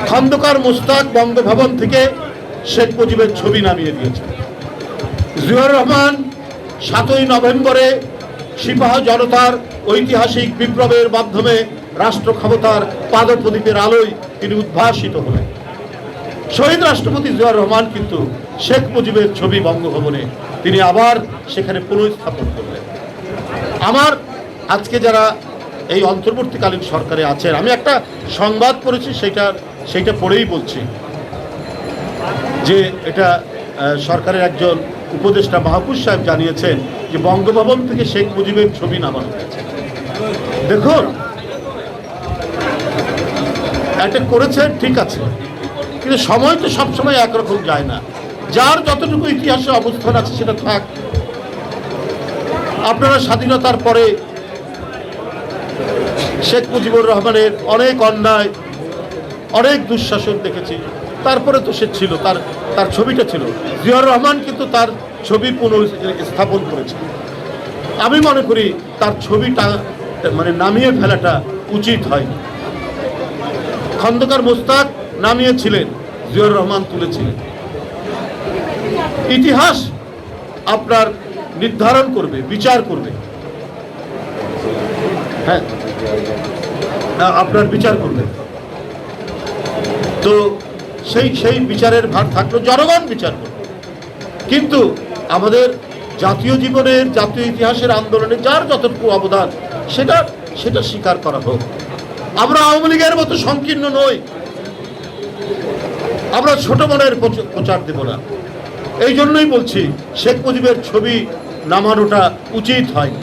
খন্দকার মোস্তাক বঙ্গভবন থেকে শেখ মুজিবের ছবি নামিয়ে দিয়েছে। জিয়াউর রহমান 7ই নভেম্বরে সিপাহ জনতার ঐতিহাসিক বিপ্লবের মাধ্যমে রাষ্ট্র ক্ষমতার পাদপ্রদীপের আলোয় তিনি উদ্ভাসিত হলেন। শহীদ রাষ্ট্রপতি জিয়াউর রহমান কিন্তু শেখ মুজিবের ছবি বঙ্গভবনে তিনি আবার সেখানে পুনঃস্থাপন করলেন। আমার আজকে যারা এই অন্তর্বর্তীকালীন সরকারে আছেন, আমি একটা সংবাদ পড়েছি, সেইটা পড়েই বলছি যে এটা সরকারের একজন উপদেষ্টা মাহফুজ সাহেব জানিয়েছেন যে বঙ্গভবন থেকে শেখ মুজিবের ছবি নামানো হয়েছে। দেখুন, এটা করেছেন ঠিক আছে, কিন্তু সময় তো সবসময় একরকম যায় না। যার যতটুকু ইতিহাসে অবস্থান আছে সেটা থাক। আপনারা স্বাধীনতার পরে শেখ মুজিবুর রহমানের অনেক অন্যায়, অনেক দুঃশাসন দেখেছি, তারপরে তো সে ছিল, তার ছবিটা ছিল। জিয়াউর রহমান কিন্তু তার ছবি পুনঃস্থাপন করেছে। আমি মনে করি তার ছবিটা মানে নামিয়ে ফেলাটা উচিত হয়নি। খন্দকার মোস্তাক নামিয়েছিলেন, জিয়াউর রহমান তুলেছিলেন। ইতিহাস আপনার নির্ধারণ করবে, বিচার করবে। হ্যাঁ, আপনার বিচার করবে। তো সেই বিচারের ভার থাকলো, জনগণ বিচার করবে। কিন্তু আমাদের জাতীয় জীবনের, জাতীয় ইতিহাসের আন্দোলনে যার যতটুকু অবদান সেটা স্বীকার করা হোক। আমরা আওয়ামী লীগের মতো সংকীর্ণ নই, আমরা ছোট মনের প্রচার দেব না। এই জন্যই বলছি শেখ মুজিবের ছবি নামানোটা উচিত হয়।